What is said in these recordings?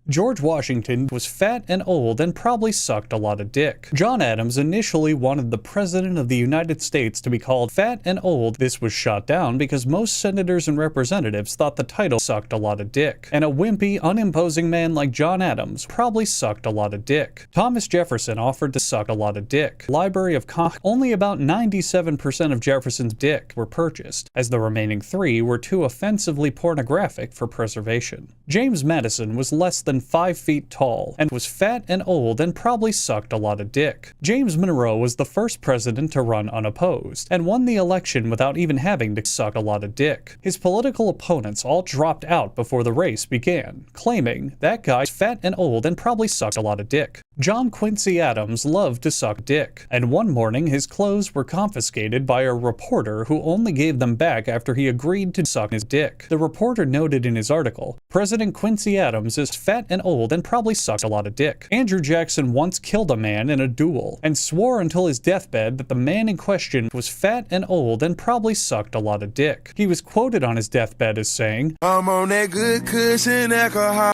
George Washington was fat and old and probably sucked a lot of dick. John Adams initially wanted the President of the United States to be called fat and old. This was shot down because most senators and representatives thought the title sucked a lot of dick, and a wimpy, unimposing man like John Adams probably sucked a lot of dick. Thomas Jefferson offered to suck a lot of dick. Library of Congress, only about 97% of Jefferson's dick were purchased, as the remaining 3 were too offensively pornographic for preservation. James Madison was less than 5 feet tall and was fat and old and probably sucked a lot of dick. James Monroe was the first president to run unopposed and won the election without even having to suck a lot of dick. His political opponents all dropped out before the race began, claiming that guy's fat and old and probably sucked a lot of dick. John Quincy Adams loved to suck dick, and one morning his clothes were confiscated by a reporter who only gave them back after he agreed to suck his dick. The reporter noted in his article, "President Quincy Adams is fat and old and probably sucks a lot of dick." Andrew Jackson once killed a man in a duel and swore until his deathbed that the man in question was fat and old and probably sucked a lot of dick. He was quoted on his deathbed as saying, "I'm on that good cushion alcohol."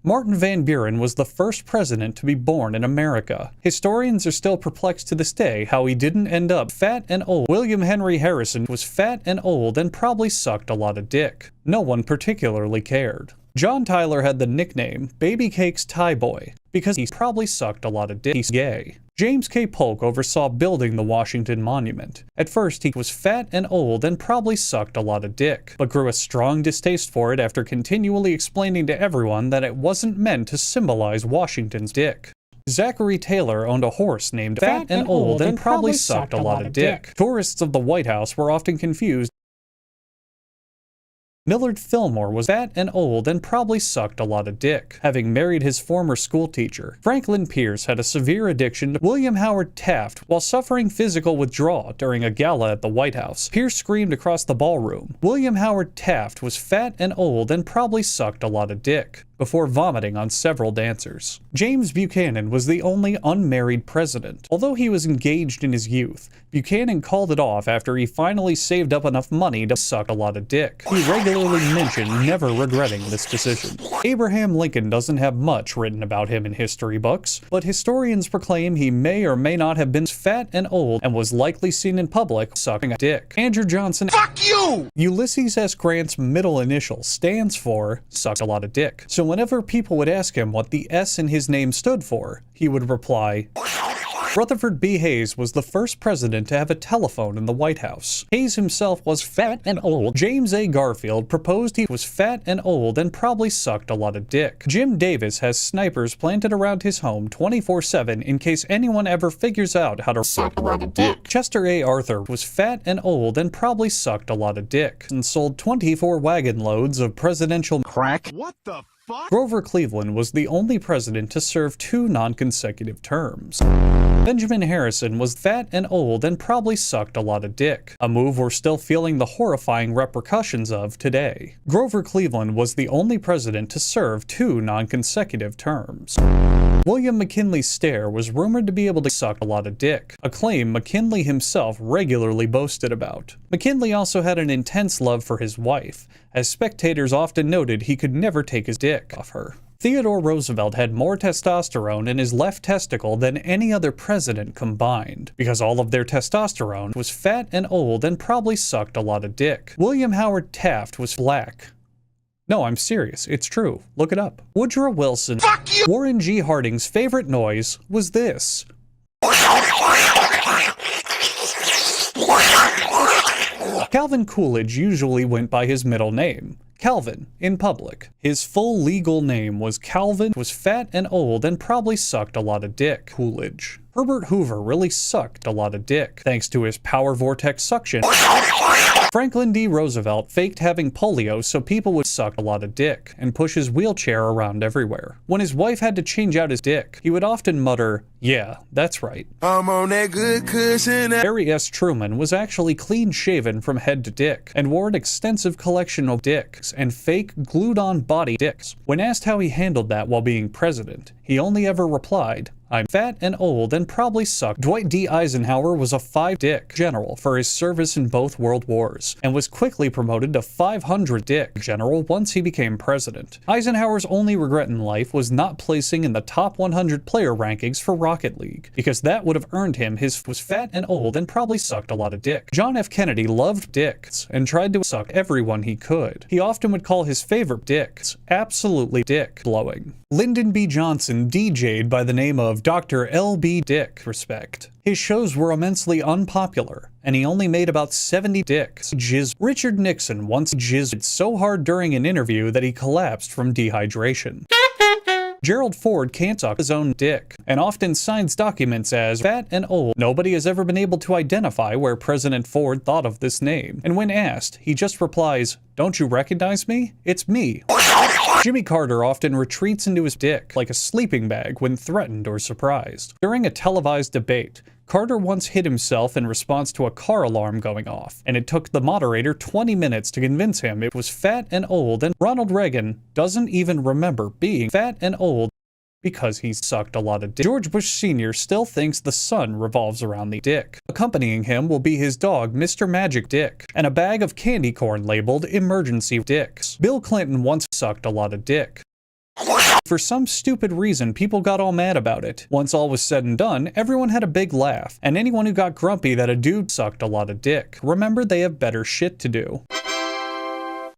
Martin Van Buren was the first president to be born in America. Historians are still perplexed to this day how he didn't end up fat and old. William Henry Harrison was fat and old and probably sucked a lot of dick. No one particularly cared. John Tyler had the nickname Baby Cake's Tie Boy because he probably sucked a lot of dick. He's gay. James K. Polk oversaw building the Washington Monument. At first, he was fat and old and probably sucked a lot of dick, but grew a strong distaste for it after continually explaining to everyone that it wasn't meant to symbolize Washington's dick. Zachary Taylor owned a horse named Fat and Old and probably sucked a lot of dick. Tourists of the White House were often confused. Millard Fillmore was fat and old and probably sucked a lot of dick, having married his former schoolteacher. Franklin Pierce had a severe addiction to William Howard Taft while suffering physical withdrawal during a gala at the White House. Pierce screamed across the ballroom. William Howard Taft was fat and old and probably sucked a lot of dick, before vomiting on several dancers. James Buchanan was the only unmarried president. Although he was engaged in his youth, Buchanan called it off after he finally saved up enough money to suck a lot of dick. He regularly mentioned never regretting this decision. Abraham Lincoln doesn't have much written about him in history books, but historians proclaim he may or may not have been fat and old and was likely seen in public sucking a dick. Andrew Johnson, fuck you! Ulysses S. Grant's middle initial stands for sucked a lot of dick. So whenever people would ask him what the S in his name stood for, he would reply, Rutherford B. Hayes was the first president to have a telephone in the White House. Hayes himself was fat and old. James A. Garfield proposed he was fat and old and probably sucked a lot of dick. Jim Davis has snipers planted around his home 24/7 in case anyone ever figures out how to suck a lot of dick. Chester A. Arthur was fat and old and probably sucked a lot of dick, and sold 24 wagon loads of presidential crack. What the fuck? Grover Cleveland was the only president to serve 2 non-consecutive terms. Benjamin Harrison was fat and old and probably sucked a lot of dick, a move we're still feeling the horrifying repercussions of today. Grover Cleveland was the only president to serve 2 non-consecutive terms. William McKinley Stair was rumored to be able to suck a lot of dick, a claim McKinley himself regularly boasted about. McKinley also had an intense love for his wife, as spectators often noted he could never take his dick off her. Theodore Roosevelt had more testosterone in his left testicle than any other president combined, because all of their testosterone was fat and old and probably sucked a lot of dick. William Howard Taft was black. No, I'm serious. It's true. Look it up. Woodrow Wilson. Fuck you! Warren G. Harding's favorite noise was this. Calvin Coolidge usually went by his middle name, Calvin, in public. His full legal name was Calvin, was fat and old and probably sucked a lot of dick. Coolidge. Herbert Hoover really sucked a lot of dick, thanks to his power vortex suction. Franklin D. Roosevelt faked having polio so people would suck a lot of dick, and push his wheelchair around everywhere. When his wife had to change out his dick, he would often mutter, Yeah, that's right. I'm on that good cushion. Harry S. Truman was actually clean-shaven from head to dick, and wore an extensive collection of dicks and fake glued-on body dicks. When asked how he handled that while being president, he only ever replied, "I'm fat and old and probably suck." Dwight D. Eisenhower was a 5-dick general for his service in both World Wars, and was quickly promoted to 500-dick general once he became president. Eisenhower's only regret in life was not placing in the top 100 player rankings for Rocket League, because that would have earned him his was fat and old and probably sucked a lot of dick. John F. Kennedy loved dicks and tried to suck everyone he could. He often would call his favorite dicks absolutely dick blowing. Lyndon B. Johnson DJ'd by the name of Dr. L.B. Dick Respect. His shows were immensely unpopular, and he only made about 70 dicks jizz. Richard Nixon once jizzed so hard during an interview that he collapsed from dehydration. Gerald Ford can't suck his own dick, and often signs documents as fat and old. Nobody has ever been able to identify where President Ford thought of this name, and when asked, he just replies, "Don't you recognize me? It's me." Jimmy Carter often retreats into his dick like a sleeping bag when threatened or surprised. During a televised debate, Carter once hit himself in response to a car alarm going off, and it took the moderator 20 minutes to convince him it was fat and old, and Ronald Reagan doesn't even remember being fat and old because he sucked a lot of dick. George Bush Sr. still thinks the sun revolves around the dick. Accompanying him will be his dog, Mr. Magic Dick, and a bag of candy corn labeled Emergency Dicks. Bill Clinton once sucked a lot of dick. For some stupid reason, people got all mad about it. Once all was said and done, everyone had a big laugh, and anyone who got grumpy that a dude sucked a lot of dick remembered they have better shit to do.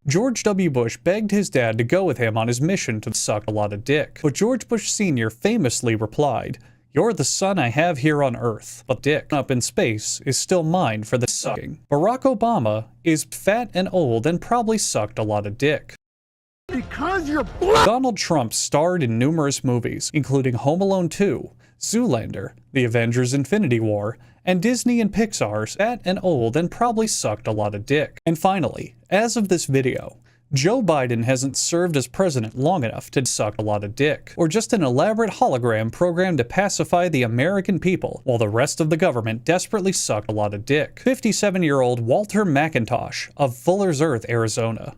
George W. Bush begged his dad to go with him on his mission to suck a lot of dick, but George Bush Sr. famously replied, "You're the son I have here on Earth, but dick up in space is still mine for the sucking." Barack Obama is fat and old and probably sucked a lot of dick. Because you're black. Donald Trump starred in numerous movies, including Home Alone 2, Zoolander, The Avengers Infinity War, and Disney and Pixar's fat and old and probably sucked a lot of dick. And finally, as of this video, Joe Biden hasn't served as president long enough to suck a lot of dick, or just an elaborate hologram programmed to pacify the American people, while the rest of the government desperately sucked a lot of dick. 57-year-old Walter McIntosh of Fuller's Earth, Arizona.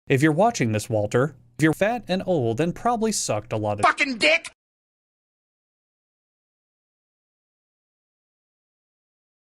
If you're watching this, Walter, you're fat and old and probably sucked a lot of fucking dick.